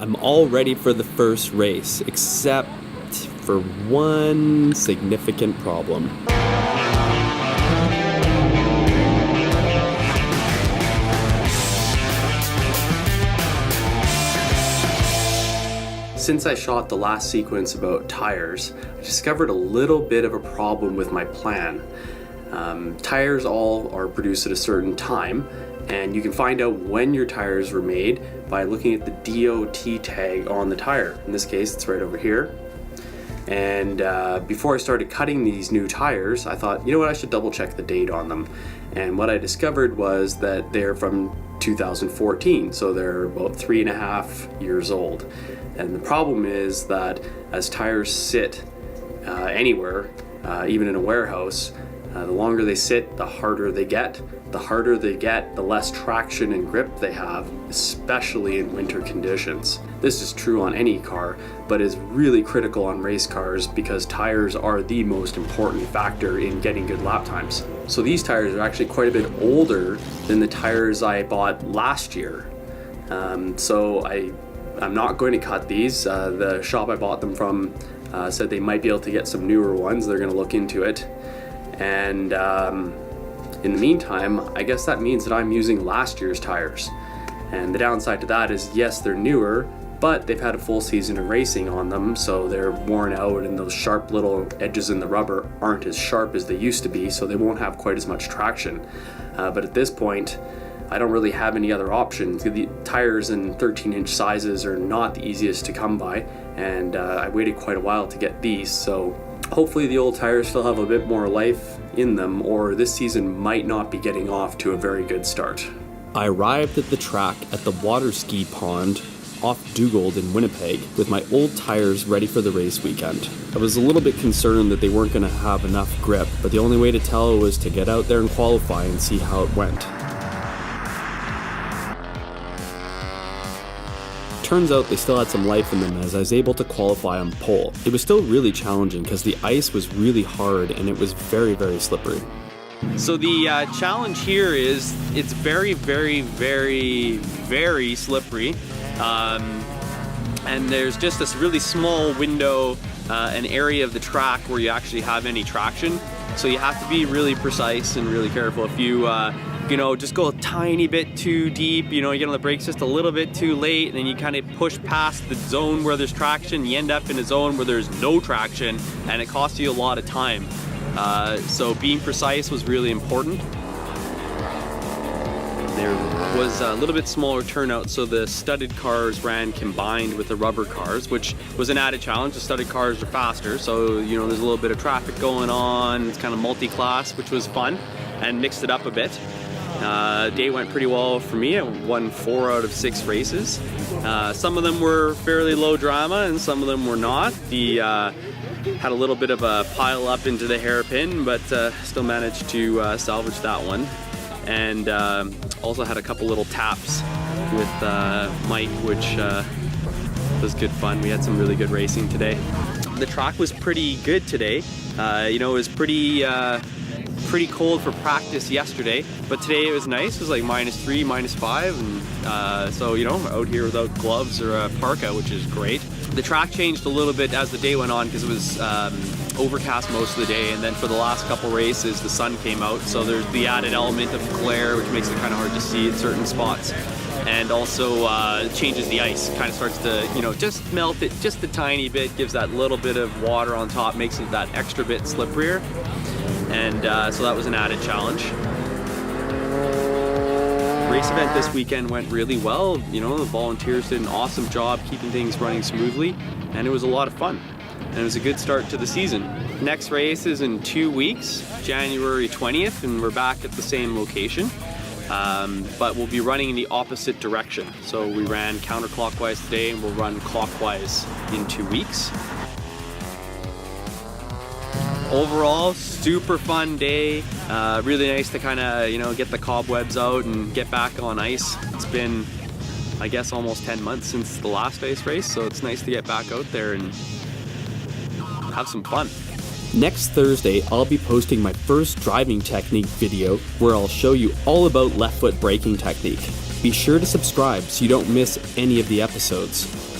I'm all ready for the first race, except for one significant problem. Since I shot the last sequence about tires, I discovered a little bit of a problem with my plan. Tires all are produced at a certain time, and you can find out when your tires were made by looking at the DOT tag on the tire. In this case, it's right over here. And before I started cutting these new tires, I thought, you know what, I should double check the date on them. And what I discovered was that they're from 2014, so they're about 3.5 years old. And the problem is that as tires sit anywhere, even in a warehouse, the longer they sit, the harder they get. The harder they get, the less traction and grip they have, especially in winter conditions. This is true on any car, but is really critical on race cars because tires are the most important factor in getting good lap times. So these tires are actually quite a bit older than the tires I bought last year. So I'm not going to cut these. The shop I bought them from said they might be able to get some newer ones. They're going to look into it. And in the meantime, I guess that means that I'm using last year's tires. And the downside to that is, yes, they're newer, but they've had a full season of racing on them, so they're worn out and those sharp little edges in the rubber aren't as sharp as they used to be, so they won't have quite as much traction. But at this point, I don't really have any other options. The tires in 13-inch sizes are not the easiest to come by, and I waited quite a while to get these, so hopefully the old tires still have a bit more life in them, or this season might not be getting off to a very good start. I arrived at the track at the water ski pond off Dugald in Winnipeg with my old tires ready for the race weekend. I was a little bit concerned that they weren't going to have enough grip, but the only way to tell was to get out there and qualify and see how it went. Turns out they still had some life in them as I was able to qualify on pole. It was still really challenging because the ice was really hard and it was very, very slippery. So the challenge here is it's very, very, very, very slippery. And there's just this really small window, an area of the track where you actually have any traction. So you have to be really precise and really careful. If you just go a tiny bit too deep, you get on the brakes just a little bit too late, and then you kind of push past the zone where there's traction, you end up in a zone where there's no traction, and it costs you a lot of time. So being precise was really important. There was a little bit smaller turnout, so the studded cars ran combined with the rubber cars, which was an added challenge. The studded cars are faster, so there's a little bit of traffic going on. It's kind of multi-class, which was fun, and mixed it up a bit. Day went pretty well for me. I won 4 out of 6 races. Some of them were fairly low drama and some of them were not. Had a little bit of a pile up into the hairpin, but still managed to salvage that one. And also had a couple little taps with Mike, which was good fun. We had some really good racing today. The track was pretty good today. It was pretty cold for practice yesterday, but today it was nice. It was like -3, -5, and so out here without gloves or a parka, which is great. The track changed a little bit as the day went on because it was overcast most of the day, and then for the last couple races the sun came out, so there's the added element of glare, which makes it kind of hard to see at certain spots, and also changes the ice. Kind of starts to just melt it just a tiny bit, gives that little bit of water on top, makes it that extra bit slipperier. And so that was an added challenge. Race event this weekend went really well. The volunteers did an awesome job keeping things running smoothly, and it was a lot of fun. And it was a good start to the season. Next race is in 2 weeks, January 20th, and we're back at the same location. But we'll be running in the opposite direction. So we ran counterclockwise today, and we'll run clockwise in 2 weeks. Overall, super fun day. Really nice to kind of, get the cobwebs out and get back on ice. It's been, I guess, almost 10 months since the last ice race, so it's nice to get back out there and have some fun. Next Thursday, I'll be posting my first driving technique video where I'll show you all about left foot braking technique. Be sure to subscribe so you don't miss any of the episodes.